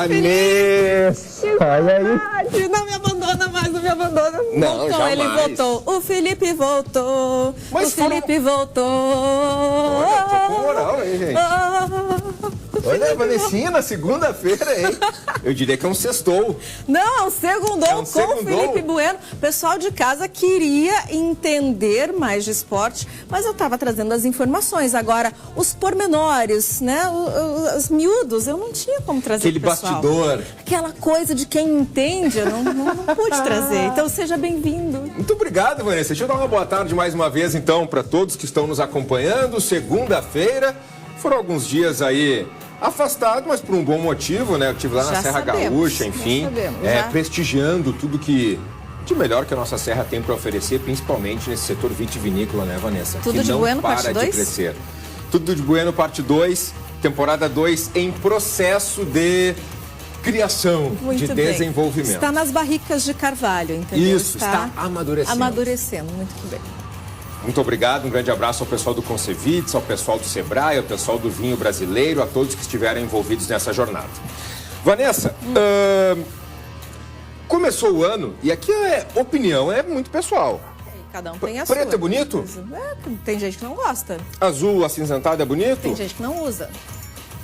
Vanessa! Olha aí. Não me abandona mais, não me abandona. Não, voltou, jamais. ele voltou. O Felipe voltou. Mas o Felipe voltou. Olha, tô com moral, hein, gente? Olha, Vanessinha, na segunda-feira, hein? Eu diria que é um sextou. Não, segundou É um com segundou. o Felipe Bueno. O pessoal de casa queria entender mais de esporte, mas eu estava trazendo as informações. Agora, os pormenores, né? Os miúdos, eu não tinha como trazer Aquele pro pessoal. bastidor. Aquela coisa de quem entende, eu não pude trazer. Então, seja bem-vindo. Muito obrigado, Vanessa. Deixa eu dar uma boa tarde mais uma vez, então, para todos que estão nos acompanhando. Segunda-feira, foram alguns dias aí afastado, mas por um bom motivo, né? Eu estive lá na Serra Gaúcha, enfim, prestigiando tudo que de melhor que a nossa serra tem para oferecer, principalmente nesse setor vitivinícola, né, Vanessa? Tudo que de não bueno, para parte de 2? crescer. Tudo de bueno, parte 2, temporada 2 em processo de criação, Muito de bem. desenvolvimento. Está nas barricas de carvalho, entendeu? Isso, está amadurecendo. Amadurecendo, muito bem. Muito obrigado, um grande abraço ao pessoal do Concevits, ao pessoal do Sebrae, ao pessoal do Vinho Brasileiro, a todos que estiveram envolvidos nessa jornada. Vanessa, começou o ano, e aqui é opinião, é muito pessoal. Cada um tem a sua. Preto é bonito? Tem gente que não gosta. Azul acinzentado é bonito? Tem gente que não usa.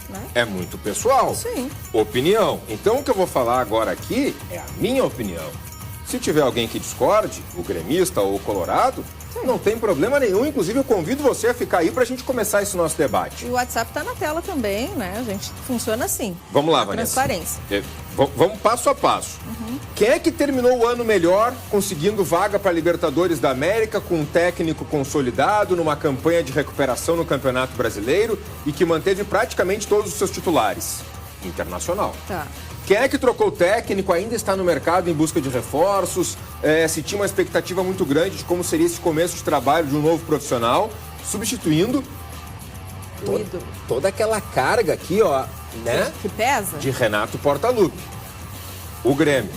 Né? É muito pessoal. Sim. Opinião. Então o que eu vou falar agora aqui é a minha opinião. Se tiver alguém que discorde, o gremista ou o colorado, não tem problema nenhum. Inclusive, eu convido você a ficar aí para a gente começar esse nosso debate. E o WhatsApp está na tela também, né? A gente funciona assim. Vamos lá, Vanessa. Transparência. Vamos passo a passo. Quem é que terminou o ano melhor, conseguindo vaga para a Libertadores da América, com um técnico consolidado, numa campanha de recuperação no Campeonato Brasileiro e que manteve praticamente todos os seus titulares? Internacional. Tá. Quem é que trocou o técnico, ainda está no mercado em busca de reforços, se tinha uma expectativa muito grande de como seria esse começo de trabalho de um novo profissional, substituindo toda aquela carga aqui, ó, né? Que pesa? De Renato Portaluppi, o Grêmio.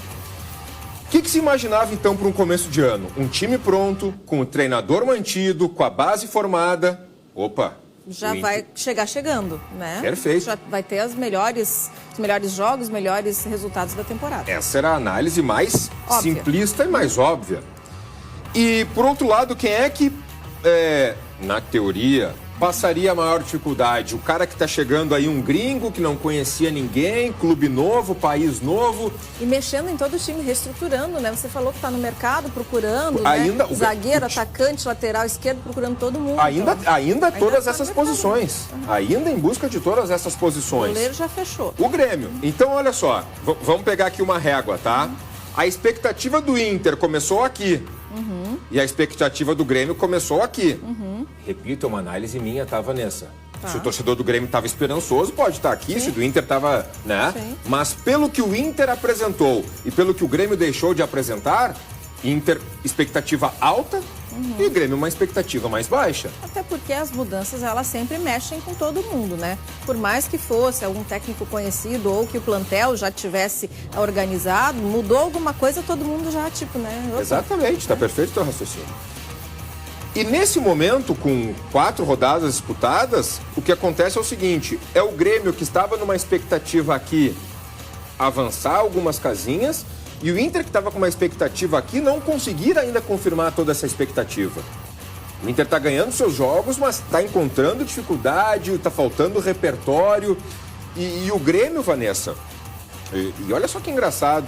O que se imaginava então para um começo de ano? Um time pronto, com o treinador mantido, com a base formada. Opa! Já vai chegar chegando, né? Perfeito. Já vai ter os melhores jogos, melhores resultados da temporada. Essa era a análise mais simplista e mais óbvia. E, por outro lado, quem é que, na teoria, passaria a maior dificuldade? O cara que está chegando aí, um gringo que não conhecia ninguém, clube novo, país novo. E mexendo em todo o time, reestruturando, né? Você falou que está no mercado procurando, ainda, né? Zagueiro, atacante, lateral, esquerdo, procurando todo mundo. Ainda todas essas posições. Ainda em busca de todas essas posições. O goleiro já fechou. O Grêmio. Então, olha só, vamos pegar aqui uma régua, tá? A expectativa do Inter começou aqui. E a expectativa do Grêmio começou aqui. Repito, é uma análise minha, tá, Vanessa? Se o torcedor do Grêmio estava esperançoso, pode estar aqui. Sim. Se o do Inter estava, né? Sim. Mas pelo que o Inter apresentou e pelo que o Grêmio deixou de apresentar, Inter, expectativa alta e Grêmio, uma expectativa mais baixa. Até porque as mudanças, elas sempre mexem com todo mundo, né? Por mais que fosse algum técnico conhecido ou que o plantel já tivesse organizado, mudou alguma coisa, todo mundo já, né? Opa, exatamente, está perfeito o teu raciocínio. E nesse momento, com 4 rodadas disputadas, o que acontece é o seguinte, é o Grêmio que estava numa expectativa aqui avançar algumas casinhas e o Inter que estava com uma expectativa aqui não conseguir ainda confirmar toda essa expectativa. O Inter está ganhando seus jogos, mas está encontrando dificuldade, está faltando repertório. E o Grêmio, Vanessa, e olha só que engraçado,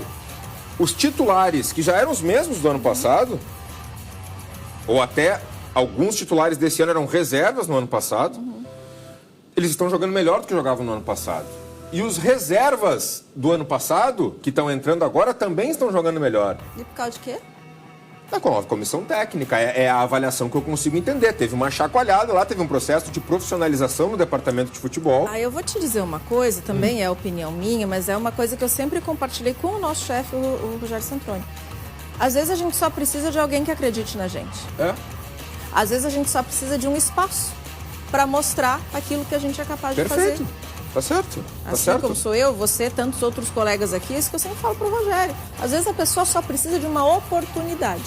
os titulares que já eram os mesmos do ano passado, ou até alguns titulares desse ano eram reservas no ano passado, eles estão jogando melhor do que jogavam no ano passado. E os reservas do ano passado, que estão entrando agora, também estão jogando melhor. E por causa de quê? Da comissão técnica, é a avaliação que eu consigo entender. Teve uma chacoalhada lá, teve um processo de profissionalização no departamento de futebol. Eu vou te dizer uma coisa, também é opinião minha, mas é uma coisa que eu sempre compartilhei com o nosso chefe, o Rogério Santroni. Às vezes a gente só precisa de alguém que acredite na gente. Às vezes a gente só precisa de um espaço para mostrar aquilo que a gente é capaz de fazer. Tá certo. Assim como sou eu, você, tantos outros colegas aqui, isso que eu sempre falo pro Rogério. Às vezes a pessoa só precisa de uma oportunidade.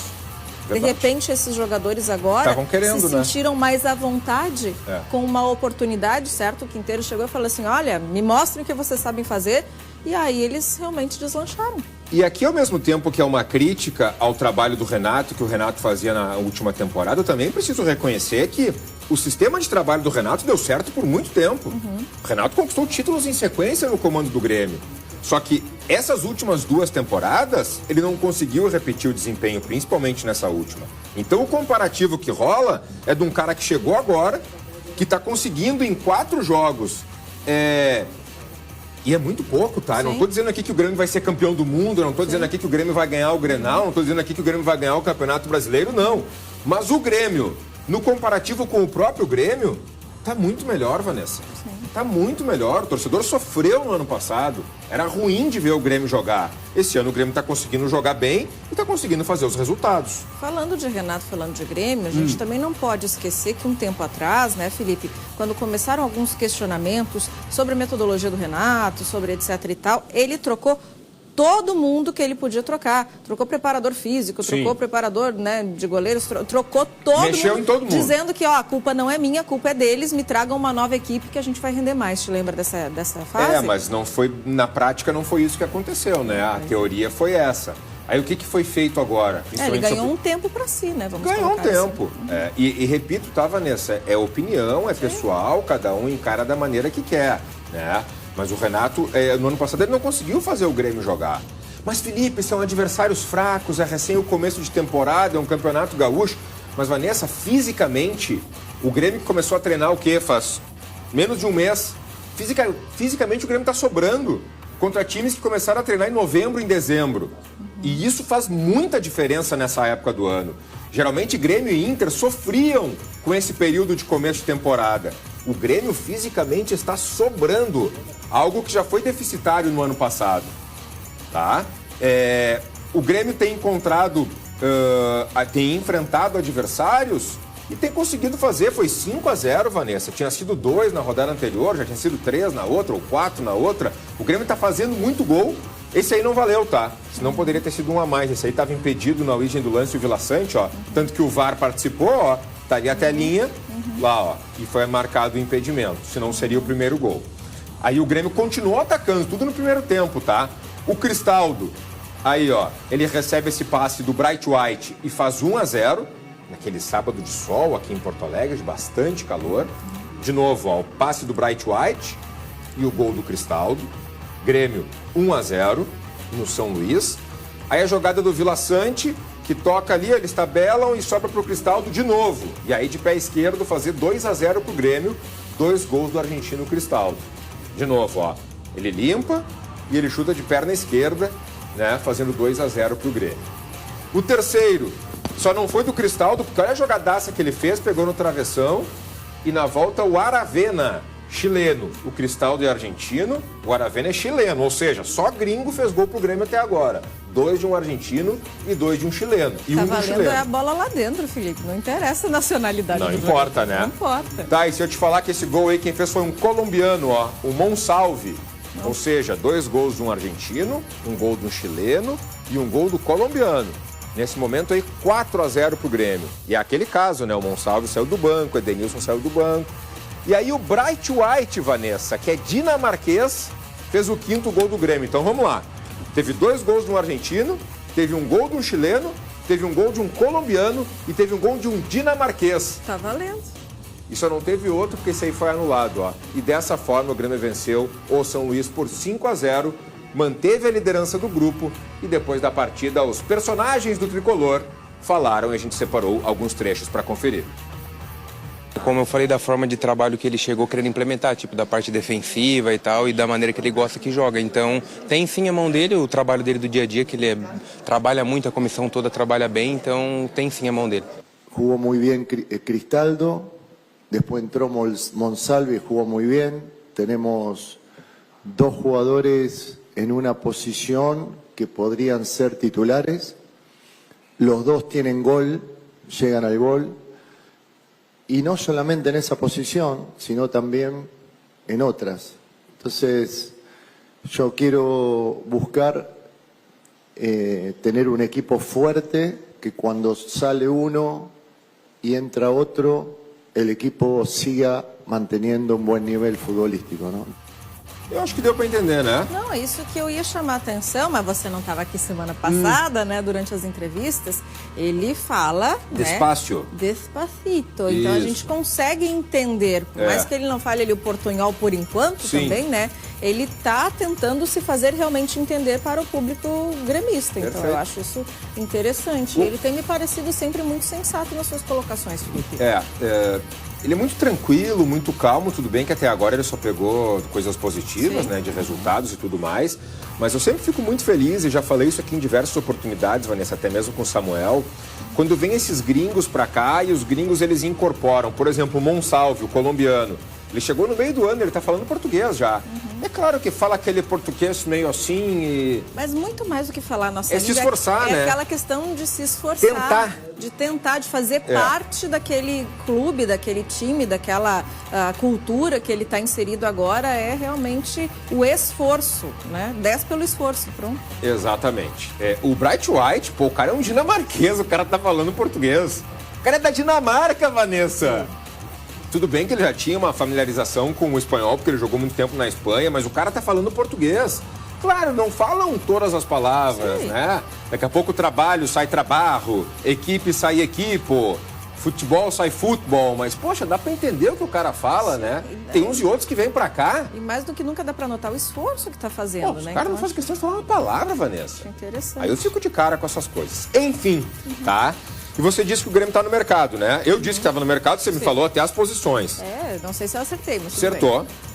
De repente, esses jogadores agora se sentiram mais à vontade com uma oportunidade, certo? O Quinteiro chegou e falou assim, olha, me mostrem o que vocês sabem fazer. E aí eles realmente deslancharam. E aqui, ao mesmo tempo que é uma crítica ao trabalho do Renato, que o Renato fazia na última temporada, eu também preciso reconhecer que o sistema de trabalho do Renato deu certo por muito tempo. O Renato conquistou títulos em sequência no comando do Grêmio. Só que essas últimas 2 temporadas, ele não conseguiu repetir o desempenho, principalmente nessa última. Então o comparativo que rola é de um cara que chegou agora, que está conseguindo em 4 jogos... E é muito pouco, tá? Eu não estou dizendo aqui que o Grêmio vai ser campeão do mundo, eu não estou dizendo aqui que o Grêmio vai ganhar o Grenal, não estou dizendo aqui que o Grêmio vai ganhar o Campeonato Brasileiro, não. Mas o Grêmio, no comparativo com o próprio Grêmio, tá muito melhor, Vanessa. Tá muito melhor. O torcedor sofreu no ano passado. Era ruim de ver o Grêmio jogar. Esse ano o Grêmio está conseguindo jogar bem e está conseguindo fazer os resultados. Falando de Renato, falando de Grêmio, a gente também não pode esquecer que um tempo atrás, né, Felipe, quando começaram alguns questionamentos sobre a metodologia do Renato, sobre etc e tal, ele trocou todo mundo que ele podia trocar. Trocou preparador físico, trocou preparador, né, de goleiros, trocou todo Mexeu mundo, em todo mundo. Dizendo que a culpa não é minha, a culpa é deles, me tragam uma nova equipe que a gente vai render mais. Te lembra dessa fase? Mas não foi, na prática não foi isso que aconteceu, né? A teoria foi essa. Aí o que foi feito agora? Ele ganhou um tempo para si, né? Ganhou um tempo. Assim. E repito, tá, Vanessa? É opinião, é pessoal, cada um encara da maneira que quer, né? Mas o Renato, no ano passado, ele não conseguiu fazer o Grêmio jogar. Mas, Felipe, são adversários fracos, é recém o começo de temporada, é um campeonato gaúcho. Mas, Vanessa, fisicamente, o Grêmio começou a treinar o quê? Faz menos de um mês. Fisicamente, o Grêmio está sobrando contra times que começaram a treinar em novembro e em dezembro. E isso faz muita diferença nessa época do ano. Geralmente, Grêmio e Inter sofriam com esse período de começo de temporada. O Grêmio fisicamente está sobrando, algo que já foi deficitário no ano passado. Tá? O Grêmio tem encontrado, tem enfrentado adversários e tem conseguido fazer. Foi 5-0, Vanessa. Tinha sido 2 na rodada anterior, já tinha sido 3 na outra ou 4 na outra. O Grêmio está fazendo muito gol. Esse aí não valeu, tá? Senão poderia ter sido um a mais. Esse aí estava impedido na origem do lance, o Vila Sante, ó. Tanto que o VAR participou, ó. Tá ali a telinha, lá, ó. E foi marcado o impedimento. Senão seria o primeiro gol. Aí o Grêmio continuou atacando, tudo no primeiro tempo, tá? O Cristaldo, aí, ó. Ele recebe esse passe do Bright White e faz 1-0. Naquele sábado de sol aqui em Porto Alegre, de bastante calor. De novo, ó. O passe do Bright White e o gol do Cristaldo. Grêmio 1-0 no São Luís. Aí a jogada do Vila Sante, que toca ali, eles tabelam e sobra pro Cristaldo de novo. E aí de pé esquerdo fazer 2-0 pro Grêmio, 2 gols do argentino Cristaldo. De novo, ó, ele limpa e ele chuta de perna esquerda, né, fazendo 2-0 pro Grêmio. O terceiro só não foi do Cristaldo, porque olha a jogadaça que ele fez, pegou no travessão e na volta o Aravena, chileno. O Cristaldo é argentino, o Aravena é chileno, ou seja, só gringo fez gol pro Grêmio até agora. 2 de um argentino e 2 de um chileno. E tá um do chileno. É a bola lá dentro, Felipe. Não interessa a nacionalidade. Não importa, né? Não importa. Tá, e se eu te falar que esse gol aí quem fez foi um colombiano, ó, o Monsalve. Ou seja, 2 gols de um argentino, um gol de um chileno e um gol do colombiano. Nesse momento aí, 4-0 pro Grêmio. E é aquele caso, né? O Monsalve saiu do banco, o Edenilson saiu do banco. E aí o Bright White, Vanessa, que é dinamarquês, fez o 5º gol do Grêmio. Então vamos lá. Teve 2 gols de um argentino, teve um gol de um chileno, teve um gol de um colombiano e teve um gol de um dinamarquês. Tá valendo. E só não teve outro porque esse aí foi anulado, ó. E dessa forma o Grêmio venceu o São Luís por 5-0, manteve a liderança do grupo e depois da partida os personagens do Tricolor falaram e a gente separou alguns trechos para conferir. Como eu falei, da forma de trabalho que ele chegou querendo implementar, tipo da parte defensiva e tal, e da maneira que ele gosta que joga. Então, tem sim a mão dele, o trabalho dele do dia a dia, que ele trabalha muito, a comissão toda trabalha bem, então tem sim a mão dele. Jugó muy bien Cristaldo, después entró Monsalve, jugó muy bien. Tenemos 2 jugadores en una posición que podrían ser titulares. Los 2 tienen gol, llegan al gol. Y no solamente en esa posición, sino también en otras. Entonces, yo quiero buscar tener un equipo fuerte que cuando sale uno y entra otro, el equipo siga manteniendo un buen nivel futbolístico, ¿no? Eu acho que deu para entender, né? Não, isso que eu ia chamar a atenção, mas você não estava aqui semana passada, né? Durante as entrevistas, ele fala... Despacio. Né, despacito. Então a gente consegue entender, por mais que ele não fale ali o portunhol por enquanto também, né? Ele está tentando se fazer realmente entender para o público gremista. Então eu acho isso interessante. Ele tem me parecido sempre muito sensato nas suas colocações, Felipe. Ele é muito tranquilo, muito calmo, tudo bem que até agora ele só pegou coisas positivas, né, de resultados e tudo mais, mas eu sempre fico muito feliz, e já falei isso aqui em diversas oportunidades, Vanessa, até mesmo com o Samuel, quando vem esses gringos pra cá e os gringos eles incorporam, por exemplo, o Monsalve, o colombiano, ele chegou no meio do ano, ele tá falando português já. É claro que fala aquele português meio assim e... Mas muito mais do que falar nossa língua, se esforçar, né? É aquela questão de se esforçar. De fazer parte daquele clube, daquele time, daquela cultura que ele está inserido agora, é realmente o esforço, né? 10 pelo esforço, pronto. Exatamente. O Bright White, pô, o cara é um dinamarquês, o cara tá falando português. O cara é da Dinamarca, Vanessa. Tudo bem que ele já tinha uma familiarização com o espanhol, porque ele jogou muito tempo na Espanha, mas o cara tá falando português. Claro, não falam todas as palavras, né? Daqui a pouco trabalho sai trabalho, equipe sai equipo, futebol sai futebol, mas, poxa, dá pra entender o que o cara fala, né? Tem uns e outros que vêm pra cá. E mais do que nunca dá pra notar o esforço que tá fazendo, né? O cara não faz questão de falar uma palavra, Vanessa. É interessante. Aí eu fico de cara com essas coisas. Enfim, tá? E você disse que o Grêmio tá no mercado, né? Eu disse que estava no mercado, você me falou até as posições. Não sei se eu acertei, mas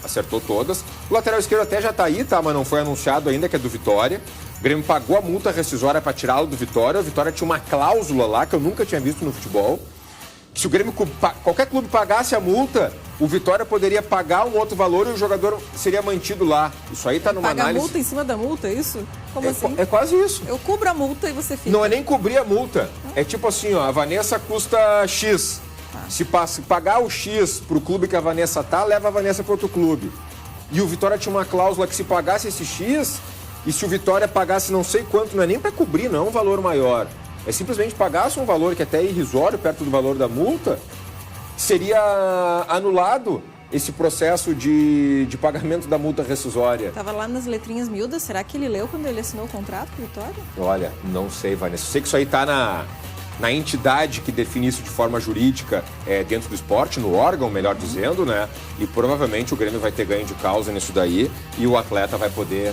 acertou todas. O lateral esquerdo até já tá aí, tá? Mas não foi anunciado ainda, que é do Vitória. O Grêmio pagou a multa rescisória para tirá-lo do Vitória. O Vitória tinha uma cláusula lá que eu nunca tinha visto no futebol. Se o Grêmio, qualquer clube pagasse a multa, o Vitória poderia pagar um outro valor e o jogador seria mantido lá. Isso aí tá numa análise... Pagar multa em cima da multa, é isso? Como assim? É quase isso. Eu cubro a multa e você fica. Não é nem cobrir a multa. É tipo assim, ó, a Vanessa custa X. Se pagar o X pro clube que a Vanessa tá, leva a Vanessa para outro clube. E o Vitória tinha uma cláusula que se pagasse esse X, e se o Vitória pagasse não sei quanto, não é nem para cobrir, não é um valor maior. É simplesmente pagasse um valor que até é irrisório, perto do valor da multa, seria anulado esse processo de pagamento da multa rescisória. Estava lá nas letrinhas miúdas, será que ele leu quando ele assinou o contrato com o Vitória? Olha, não sei, Vanessa. Eu sei que isso aí tá na entidade que define isso de forma jurídica dentro do esporte, no órgão, melhor dizendo, né? E provavelmente o Grêmio vai ter ganho de causa nisso daí e o atleta vai poder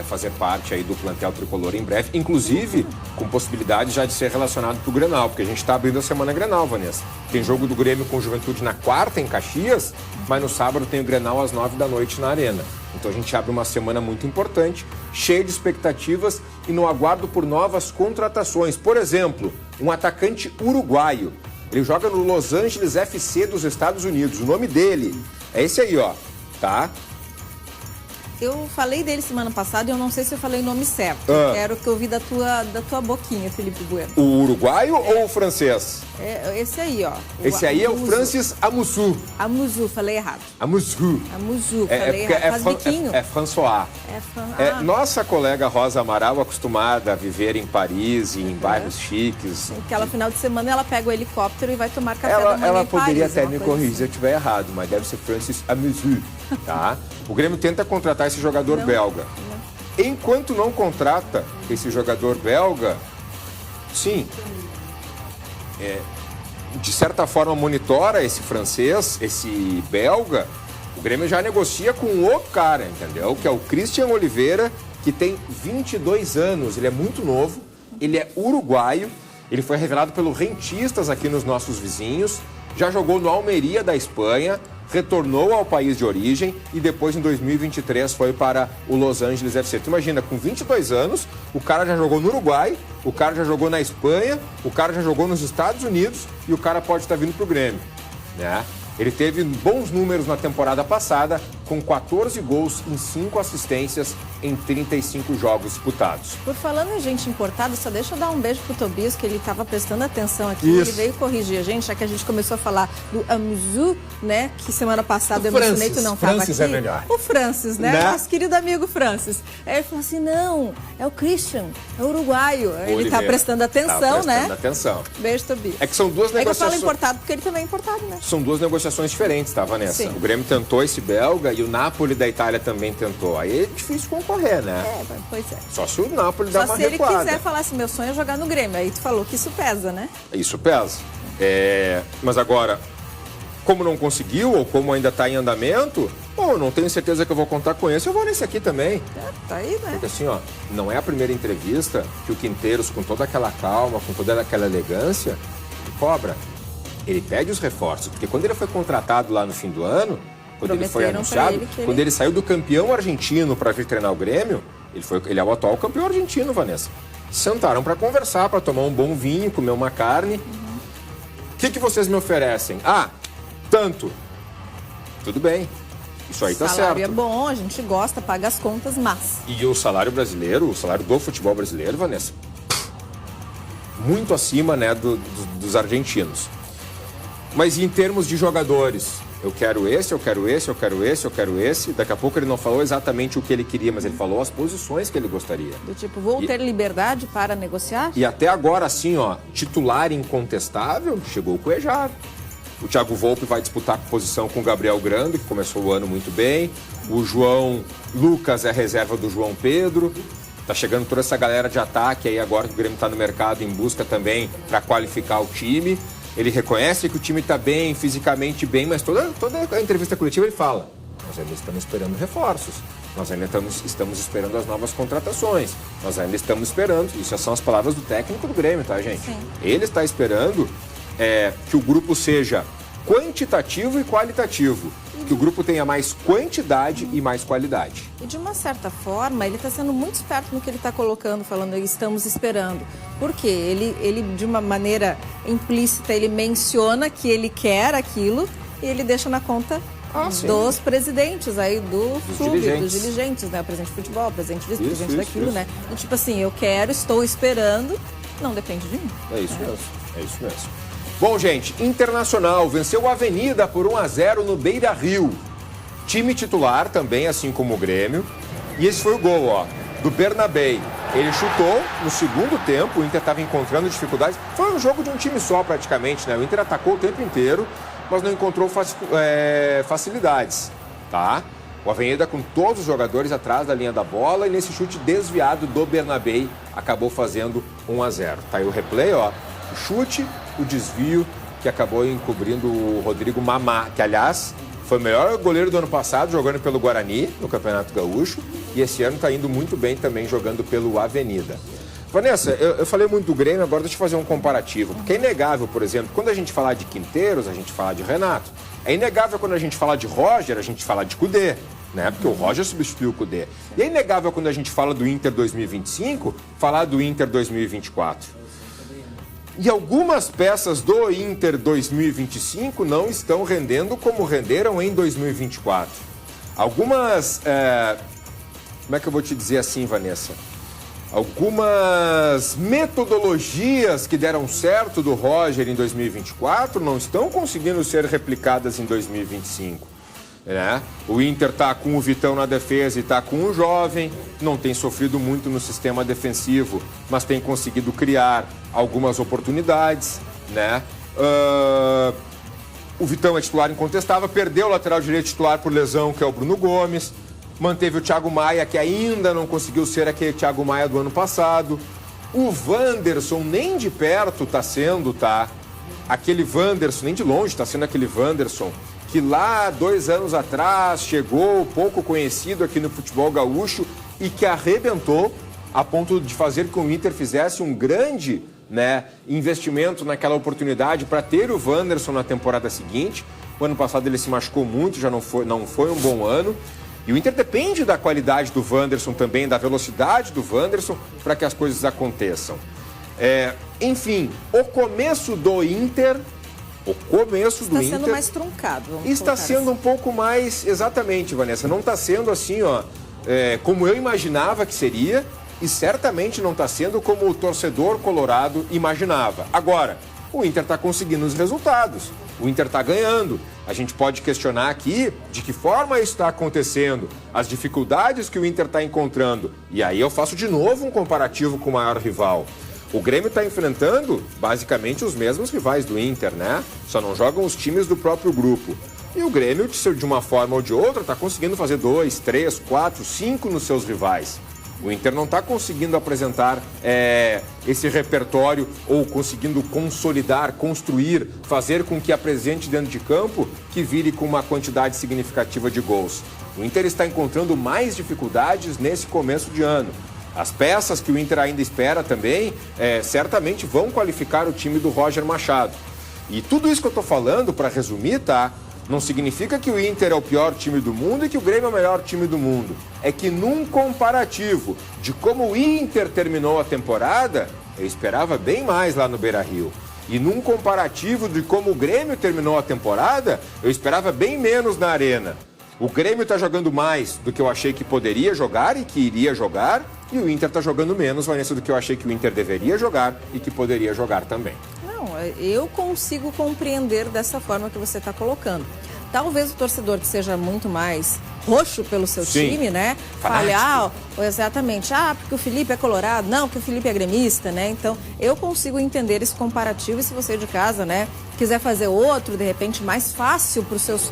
fazer parte aí do plantel tricolor em breve, inclusive com possibilidade já de ser relacionado pro Grenal, porque a gente tá abrindo a semana Grenal, Vanessa. Tem jogo do Grêmio com Juventude na quarta em Caxias, mas no sábado tem o Grenal às 9 da noite na Arena. Então a gente abre uma semana muito importante, cheia de expectativas e no aguardo por novas contratações. Por exemplo, um atacante uruguaio. Ele joga no Los Angeles FC dos Estados Unidos. O nome dele é esse aí, ó, tá? Eu falei dele semana passada e eu não sei se eu falei o nome certo. Quero que eu ouvi da tua boquinha, Felipe Bueno. O uruguaio ou o francês? Esse aí, ó. Esse aí é o Francis Amusu. Amusu, falei errado. Amusu. Falei errado. Faz biquinho. É François. Nossa colega Rosa Amaral, acostumada a viver em Paris e em bairros chiques. Aquela final de semana ela pega o helicóptero e vai tomar café da manhã ela em poderia Paris, até me corrigir se eu estiver errado, mas deve ser Francis Amusu, tá? O Grêmio tenta contratar esse jogador belga. Enquanto não contrata esse jogador belga, sim, de certa forma monitora esse francês, esse belga, o Grêmio já negocia com um outro cara, entendeu? Que é o Christian Oliveira, que tem 22 anos, ele é muito novo, ele é uruguaio, ele foi revelado pelo Rentistas aqui nos nossos vizinhos, já jogou no Almeria da Espanha, retornou ao país de origem e depois, em 2023, foi para o Los Angeles FC. Tu imagina, com 22 anos, o cara já jogou no Uruguai, o cara já jogou na Espanha, o cara já jogou nos Estados Unidos e o cara pode estar vindo para o Grêmio, né? Ele teve bons números na temporada passada, com 14 gols em 5 assistências em 35 jogos disputados. Por falando em gente importada, só deixa eu dar um beijo pro Tobias, que ele estava prestando atenção aqui. Isso. Ele veio corrigir a gente, já que a gente começou a falar do Amzu, né? Que semana passada eu mencionei, tu não estava aqui. Francis é melhor. O Francis, né? Nosso querido amigo Francis. Aí ele falou assim, não, é o Christian, é o uruguaio. Ele tá prestando atenção, né? Prestando atenção. Beijo, Tobias. É que são duas negociações... É que eu falo importado porque ele também é importado, né? São duas negociações diferentes, tá, Vanessa? Sim. O Grêmio tentou esse belga e o Napoli da Itália também tentou. Aí é difícil concorrer, né? Pois é. Só se o Napoli dá uma Só se ele recuada. quiser falar assim, meu sonho é jogar no Grêmio. Aí tu falou que isso pesa, né? Isso pesa. Mas agora, como não conseguiu ou como ainda está em andamento, eu não tenho certeza que eu vou contar com esse, eu vou nesse aqui também. Tá aí, né? Porque assim, ó, não é a primeira entrevista que o Quinteiros, com toda aquela calma, com toda aquela elegância, ele cobra. Ele pede os reforços, porque quando ele foi contratado lá no fim do ano, quando ele foi anunciado, quando ele saiu do campeão argentino para vir treinar o Grêmio, ele é o atual campeão argentino, Vanessa. Sentaram para conversar, para tomar um bom vinho, comer uma carne. O que vocês me oferecem? Tanto. Tudo bem. Isso aí tá certo. O salário é bom, a gente gosta, paga as contas, mas... E o salário brasileiro, o salário do futebol brasileiro, Vanessa, muito acima, né, dos argentinos. Mas em termos de jogadores, eu quero esse, eu quero esse, eu quero esse, eu quero esse. Daqui a pouco ele não falou exatamente o que ele queria, mas ele falou as posições que ele gostaria. Do tipo, vou ter liberdade para negociar? E até agora, assim, ó, titular incontestável, chegou o Cuejar. O Thiago Volpe vai disputar posição com o Gabriel Grando, que começou o ano muito bem. O João Lucas é reserva do João Pedro. Tá chegando toda essa galera de ataque aí agora que o Grêmio tá no mercado em busca também para qualificar o time. Ele reconhece que o time está bem, fisicamente bem, mas toda a entrevista coletiva ele fala: nós ainda estamos esperando reforços, nós ainda estamos esperando as novas contratações, nós ainda estamos esperando, isso são as palavras do técnico do Grêmio, tá, gente? Sim. Ele está esperando que o grupo seja quantitativo e qualitativo, que o grupo tenha mais quantidade e mais qualidade. E de uma certa forma, ele está sendo muito esperto no que ele está colocando, falando estamos esperando. Por quê? Ele, de uma maneira implícita, ele menciona que ele quer aquilo e ele deixa na conta dos presidentes aí do clube, dos dirigentes, né? O presidente de futebol, o presidente disso, o presidente daquilo, né? Do tipo assim, eu quero, estou esperando, não depende de mim. É isso mesmo, é isso mesmo. Bom, gente, Internacional venceu a Avenida por 1-0 no Beira-Rio. Time titular também, assim como o Grêmio. E esse foi o gol, ó, do Bernabé. Ele chutou no segundo tempo, o Inter estava encontrando dificuldades. Foi um jogo de um time só, praticamente, né? O Inter atacou o tempo inteiro, mas não encontrou facilidades, tá? O Avenida com todos os jogadores atrás da linha da bola e nesse chute desviado do Bernabé acabou fazendo 1-0. Tá aí o replay, ó. O chute, o desvio que acabou encobrindo o Rodrigo Mamá, que aliás foi o melhor goleiro do ano passado jogando pelo Guarani no Campeonato Gaúcho e esse ano está indo muito bem também jogando pelo Avenida. Vanessa, eu falei muito do Grêmio, agora deixa eu fazer um comparativo, porque é inegável, por exemplo, quando a gente falar de Quinteiros, a gente fala de Renato. É inegável quando a gente fala de Roger, a gente fala de Kudê, né? Porque o Roger substituiu o Kudê. E é inegável quando a gente fala do Inter 2025, falar do Inter 2024. E algumas peças do Inter 2025 não estão rendendo como renderam em 2024. Algumas... como é que eu vou te dizer assim, Vanessa? Algumas metodologias que deram certo do Roger em 2024 não estão conseguindo ser replicadas em 2025. Né? O Inter está com o Vitão na defesa e está com o jovem, não tem sofrido muito no sistema defensivo, mas tem conseguido criar algumas oportunidades, né? O Vitão é titular incontestável, perdeu o lateral direito titular por lesão, que é o Bruno Gomes, manteve o Thiago Maia, que ainda não conseguiu ser aquele Thiago Maia do ano passado. O Wanderson nem de perto está sendo, tá? Aquele Wanderson, nem de longe está sendo aquele Wanderson que lá 2 anos atrás chegou pouco conhecido aqui no futebol gaúcho e que arrebentou a ponto de fazer com que o Inter fizesse um grande, né, investimento naquela oportunidade para ter o Wanderson na temporada seguinte. O ano passado ele se machucou muito, já não foi um bom ano. E o Inter depende da qualidade do Wanderson também, da velocidade do Wanderson para que as coisas aconteçam. Enfim, o começo do Inter O começo do Inter... Está sendo mais truncado. Está sendo um pouco mais... Exatamente, Vanessa. Não está sendo assim, ó, como eu imaginava que seria, e certamente não está sendo como o torcedor colorado imaginava. Agora, o Inter está conseguindo os resultados. O Inter está ganhando. A gente pode questionar aqui de que forma isso está acontecendo, as dificuldades que o Inter está encontrando. E aí eu faço de novo um comparativo com o maior rival. O Grêmio está enfrentando basicamente os mesmos rivais do Inter, né? Só não jogam os times do próprio grupo. E o Grêmio, de uma forma ou de outra, está conseguindo fazer 2, 3, 4, 5 nos seus rivais. O Inter não está conseguindo apresentar esse repertório ou conseguindo consolidar, construir, fazer com que apresente dentro de campo que vire com uma quantidade significativa de gols. O Inter está encontrando mais dificuldades nesse começo de ano. As peças que o Inter ainda espera também, certamente vão qualificar o time do Roger Machado. E tudo isso que eu estou falando, para resumir, tá? Não significa que o Inter é o pior time do mundo e que o Grêmio é o melhor time do mundo. É que num comparativo de como o Inter terminou a temporada, eu esperava bem mais lá no Beira-Rio. E num comparativo de como o Grêmio terminou a temporada, eu esperava bem menos na Arena. O Grêmio está jogando mais do que eu achei que poderia jogar e que iria jogar, e o Inter está jogando menos, Vanessa, do que eu achei que o Inter deveria jogar e que poderia jogar também. Não, eu consigo compreender dessa forma que você está colocando. Talvez o torcedor que seja muito mais roxo pelo seu time, né? Fale, exatamente, porque o Felipe é colorado, não, porque o Felipe é gremista, né? Então, eu consigo entender esse comparativo e se você de casa, né, quiser fazer outro, de repente, mais fácil para os seus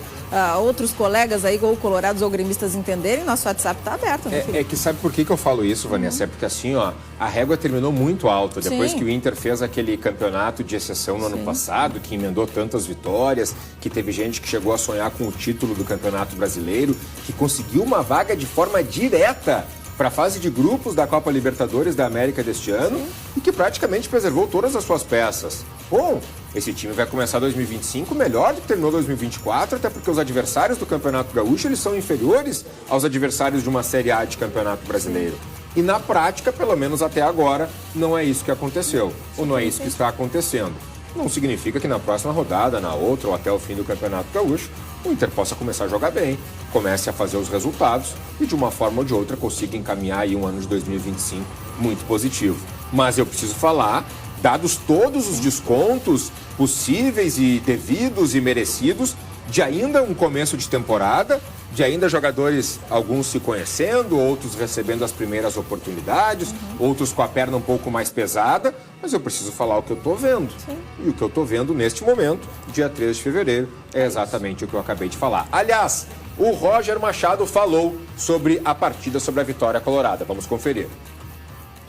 outros colegas aí, ou colorados ou gremistas entenderem, nosso WhatsApp está aberto, né, Felipe? É que sabe por que eu falo isso, Vanessa? É porque assim, ó, a régua terminou muito alta. Depois que o Inter fez aquele campeonato de exceção no ano passado, que emendou tantas vitórias, que teve gente que chegou a sonhar com o título do Campeonato Brasileiro, que conseguiu uma vaga de forma direta para a fase de grupos da Copa Libertadores da América deste ano e que praticamente preservou todas as suas peças. Bom, esse time vai começar 2025 melhor do que terminou 2024, até porque os adversários do Campeonato Gaúcho eles são inferiores aos adversários de uma Série A de Campeonato Brasileiro. E na prática, pelo menos até agora, não é isso que aconteceu, ou não é isso que está acontecendo. Não significa que na próxima rodada, na outra ou até o fim do Campeonato Gaúcho, o Inter possa começar a jogar bem, comece a fazer os resultados e de uma forma ou de outra consiga encaminhar aí um ano de 2025 muito positivo. Mas eu preciso falar, dados todos os descontos possíveis e devidos e merecidos, de ainda um começo de temporada, de ainda jogadores, alguns se conhecendo, outros recebendo as primeiras oportunidades, outros com a perna um pouco mais pesada, mas eu preciso falar o que eu estou vendo. E o que eu estou vendo neste momento, dia 13 de fevereiro, é exatamente o que eu acabei de falar. Aliás, o Roger Machado falou sobre a partida, sobre a vitória colorada. Vamos conferir.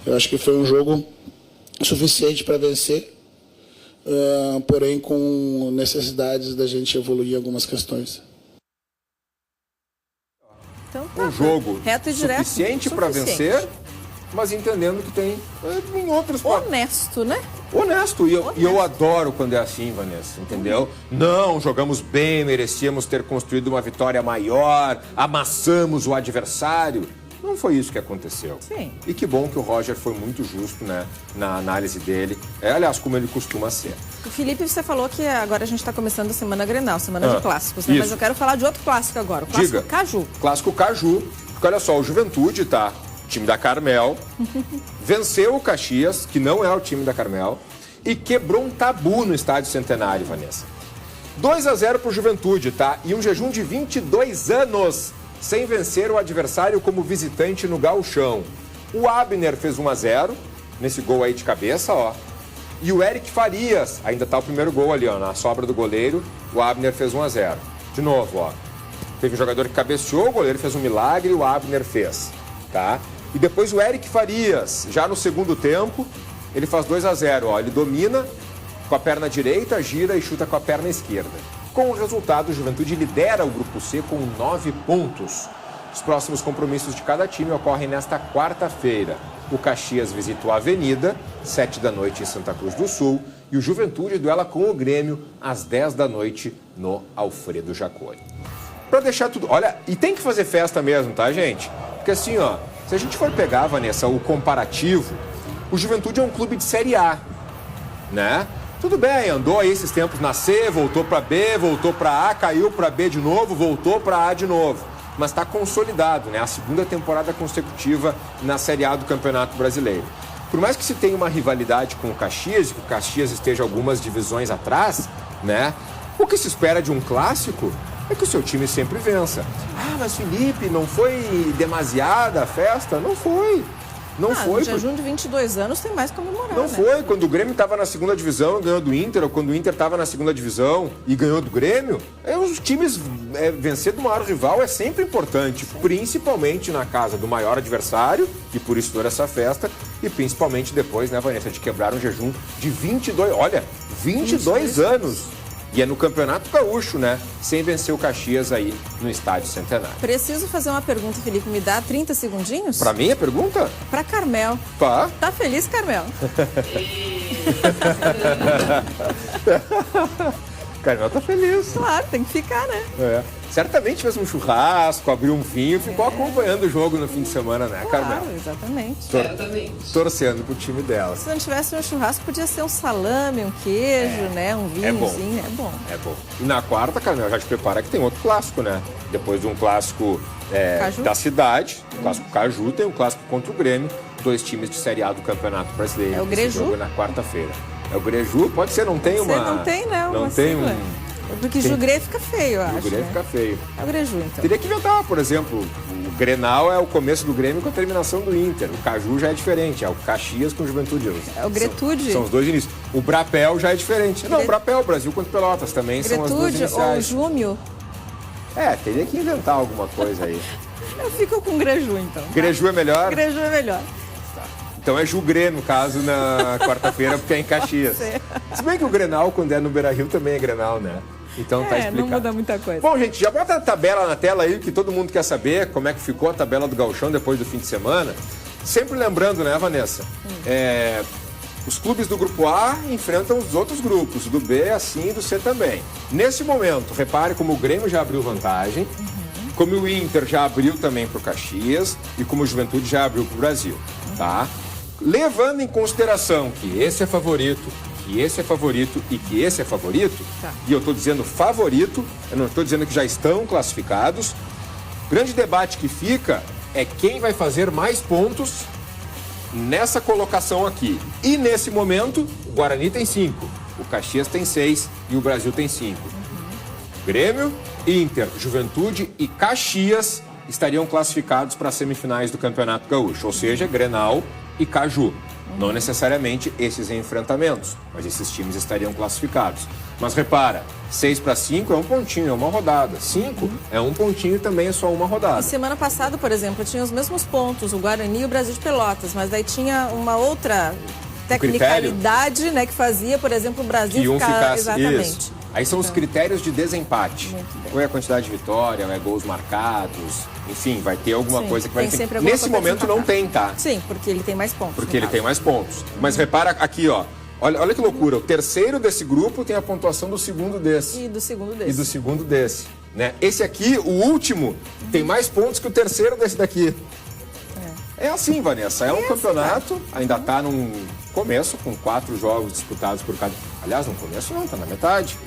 Eu acho que foi um jogo suficiente para vencer, porém com necessidades da gente evoluir algumas questões. Então, um jogo reto e direto, suficiente para vencer, mas entendendo que tem em outros... Honesto, né? Honesto. E eu adoro quando é assim, Vanessa, entendeu? Não, jogamos bem, merecíamos ter construído uma vitória maior, amassamos o adversário. Não foi isso que aconteceu. Sim. E que bom que o Roger foi muito justo, né, na análise dele. Aliás, como ele costuma ser. O Felipe, você falou que agora a gente está começando a Semana Grenal, Semana de Clássicos, né? Mas eu quero falar de outro clássico agora, o Clássico Caju. Clássico Caju. Porque olha só, o Juventude, tá? Time da Carmel. Venceu o Caxias, que não é o time da Carmel. E quebrou um tabu no Estádio Centenário, Vanessa. 2-0 pro Juventude, tá? E um jejum de 22 anos sem vencer o adversário como visitante no Gauchão. O Abner fez 1-0, nesse gol aí de cabeça, ó. E o Eric Farias, ainda tá o primeiro gol ali, ó, na sobra do goleiro, o Abner fez 1-0. De novo, ó. Teve um jogador que cabeceou, o goleiro fez um milagre, o Abner fez, tá? E depois o Eric Farias, já no segundo tempo, ele faz 2-0, ó. Ele domina com a perna direita, gira e chuta com a perna esquerda. Com o resultado, o Juventude lidera o Grupo C com 9 pontos. Os próximos compromissos de cada time ocorrem nesta quarta-feira. O Caxias visita o Avenida, 7 da noite em Santa Cruz do Sul, e o Juventude duela com o Grêmio às 10 da noite no Alfredo Jaconi. Para deixar tudo... Olha, e tem que fazer festa mesmo, tá, gente? Porque assim, ó, se a gente for pegar, Vanessa, o comparativo, o Juventude é um clube de Série A, né? Tudo bem, andou aí esses tempos na C, voltou para B, voltou para A, caiu para B de novo, voltou para A de novo. Mas está consolidado, né? A segunda temporada consecutiva na Série A do Campeonato Brasileiro. Por mais que se tenha uma rivalidade com o Caxias, e que o Caxias esteja algumas divisões atrás, né? O que se espera de um clássico é que o seu time sempre vença. Ah, mas Felipe, não foi demasiada a festa? Não foi. Não foi. No jejum de 22 anos tem mais que comemorar, Não né? foi. Quando o Grêmio estava na segunda divisão e ganhou do Inter, ou quando o Inter estava na segunda divisão e ganhou do Grêmio, os times vencer do maior rival é sempre importante, principalmente na casa do maior adversário, e por isso toda essa festa, e principalmente depois, né, Vanessa, de quebrar um jejum de 22 anos. E é no Campeonato Gaúcho, né? Sem vencer o Caxias aí no Estádio Centenário. Preciso fazer uma pergunta, Felipe. Me dá 30 segundinhos? Pra mim a pergunta? Pra Carmel. Tá. Tá feliz, Carmel? Carmel tá feliz. Claro, tem que ficar, né? É. Certamente fez um churrasco, abriu um vinho, ficou acompanhando o jogo no fim de semana, né, Carmel? Claro, exatamente. Torcendo pro time dela. Se não tivesse um churrasco, podia ser um salame, um queijo, né? Um vinhozinho. É bom. É bom. E na quarta, Carmel, já te prepara que tem outro clássico, né? Depois de um clássico da cidade, o clássico Caju, tem um clássico contra o Grêmio, 2 times de Série A do Campeonato Brasileiro. É o Greju? Esse jogo é na quarta-feira. É o Greju? Pode ser, não tem uma... Não tem, né? Não uma tem sigla. Porque Jugrê fica feio, eu acho. Jugrê né? fica feio. É o Greju, então. Teria que inventar, por exemplo, o Grenal é o começo do Grêmio com a terminação do Inter. O Caju já é diferente, é o Caxias com o Juventude. É o Gretude. São os dois inícios. O Brapel já é diferente. Não, o Brapel, Brasil contra Pelotas também são as duas Gretude iniciais. ou Júmio? Teria que inventar alguma coisa aí. Eu fico com Greju, então. Greju é melhor? Greju é melhor. Então é Jugrê, no caso, na quarta-feira, porque é em Caxias. Se bem que o Grenal, quando é no Beira-Rio, também é Grenal, né? Então tá explicado. Não muda muita coisa. Bom, gente, já bota a tabela na tela aí, que todo mundo quer saber como é que ficou a tabela do Gauchão depois do fim de semana. Sempre lembrando, né, Vanessa? Os clubes do Grupo A enfrentam os outros grupos, do B assim e do C também. Nesse momento, repare como o Grêmio já abriu vantagem, como o Inter já abriu também para o Caxias e como o Juventude já abriu para o Brasil, tá? Levando em consideração que esse é favorito, que esse é favorito e que esse é favorito, e eu estou dizendo favorito, eu não estou dizendo que já estão classificados, o grande debate que fica é quem vai fazer mais pontos nessa colocação aqui. E nesse momento, o Guarani tem 5, o Caxias tem 6 e o Brasil tem 5. Grêmio, Inter, Juventude e Caxias estariam classificados para as semifinais do Campeonato Gaúcho, ou seja, Grenal e Caju. Não necessariamente esses enfrentamentos, mas esses times estariam classificados. Mas repara, 6 para 5 é um pontinho, é uma rodada. 5 é um pontinho e também é só uma rodada. E semana passada, por exemplo, tinha os mesmos pontos, o Guarani e o Brasil de Pelotas, mas daí tinha uma outra tecnicalidade, né, que fazia, por exemplo, o Brasil que um ficasse, exatamente. Isso. Aí são os critérios de desempate. Ou é a quantidade de vitória, ou é gols marcados. Enfim, vai ter alguma coisa que vai ter. Nesse momento não tem, tá? Sim, porque ele tem mais pontos. Porque ele tem mais pontos. Mas repara aqui, ó. Olha que loucura. O terceiro desse grupo tem a pontuação do segundo desse. E do segundo desse. E do segundo desse. Né? Esse aqui, o último, tem mais pontos que o terceiro desse daqui. É assim, Vanessa. É um campeonato, ainda está num começo, com 4 jogos disputados por cada... Aliás, no começo não, está na metade.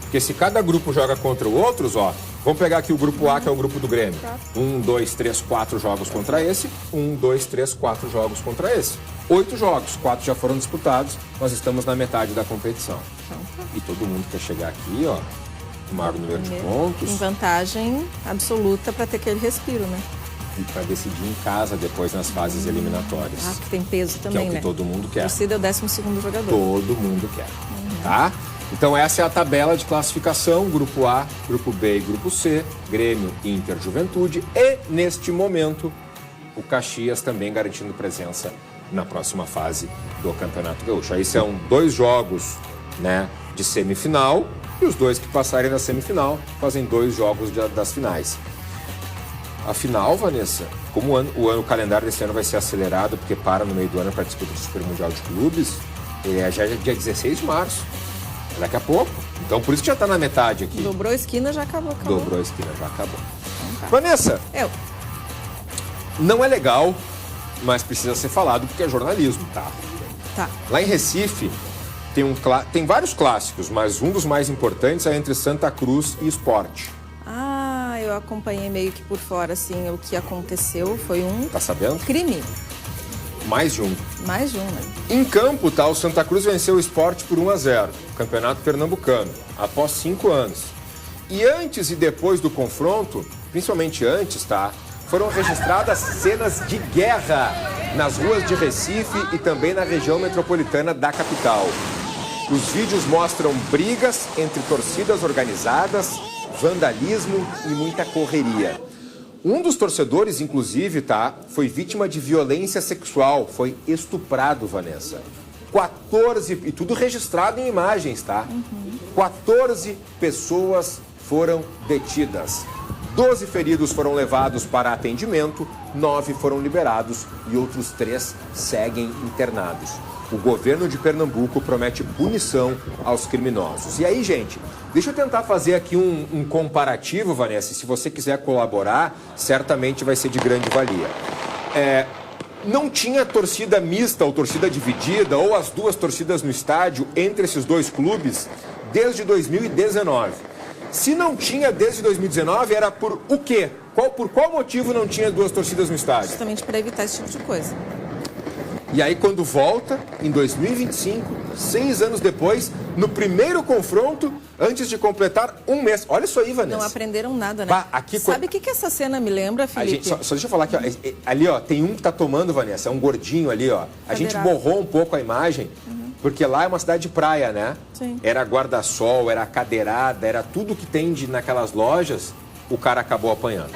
Porque se cada grupo joga contra outros, ó... Vamos pegar aqui o grupo A, que é o grupo do Grêmio. 1, 2, 3, 4 jogos contra esse. 1, 2, 3, 4 jogos contra esse. 8 jogos, 4 já foram disputados. Nós estamos na metade da competição. E todo mundo quer chegar aqui, ó... O maior número de pontos. Em vantagem absoluta para ter aquele respiro, né? E para decidir em casa depois nas fases eliminatórias. Ah, que tem peso também, que é o que né? todo mundo quer. A torcida é o 12º jogador. Todo mundo quer, tá? Então essa é a tabela de classificação, Grupo A, Grupo B e Grupo C, Grêmio, Inter, Juventude e, neste momento, o Caxias também garantindo presença na próxima fase do Campeonato Gaúcho. Aí são 2 jogos, né, de semifinal e os 2 que passarem na semifinal fazem 2 jogos das finais. Afinal, Vanessa, como o calendário desse ano vai ser acelerado, porque para no meio do ano para a disputa do Super Mundial de Clubes, já é dia 16 de março, daqui a pouco. Então, por isso que já está na metade aqui. Dobrou a esquina, já acabou. Dobrou a esquina, já acabou. Vanessa, não é legal, mas precisa ser falado porque é jornalismo, tá? Tá. Lá em Recife, tem vários clássicos, mas um dos mais importantes é entre Santa Cruz e Sport. Ah, eu acompanhei meio que por fora, assim, o que aconteceu. Foi um... Tá sabendo? Crime. Mais de um. Mais de um, né? Em campo, tá, o Santa Cruz venceu o Sport por 1-0, Campeonato Pernambucano, após 5 anos. E antes e depois do confronto, principalmente antes, tá, foram registradas cenas de guerra nas ruas de Recife e também na região metropolitana da capital. Os vídeos mostram brigas entre torcidas organizadas, vandalismo e muita correria. Um dos torcedores, inclusive, tá, foi vítima de violência sexual, foi estuprado, Vanessa. 14, e tudo registrado em imagens, tá? 14 pessoas foram detidas. 12 feridos foram levados para atendimento, 9 foram liberados e outros 3 seguem internados. O governo de Pernambuco promete punição aos criminosos. E aí, gente, deixa eu tentar fazer aqui um comparativo, Vanessa. Se você quiser colaborar, certamente vai ser de grande valia. Não tinha torcida mista ou torcida dividida, ou as duas torcidas no estádio, entre esses dois clubes, desde 2019. Se não tinha desde 2019, era por o quê? Por qual motivo não tinha duas torcidas no estádio? Justamente para evitar esse tipo de coisa. E aí, quando volta, em 2025, 6 anos depois, no primeiro confronto, antes de completar um mês. Olha isso aí, Vanessa. Não aprenderam nada, né? Sabe o que essa cena me lembra, Felipe? Só deixa eu falar aqui, ó. Ali, ó, tem um que tá tomando, Vanessa, é um gordinho ali, ó. A gente borrou um pouco a imagem, porque lá é uma cidade de praia, né? Sim. Era guarda-sol, era cadeirada, era tudo que tem naquelas lojas, o cara acabou apanhando.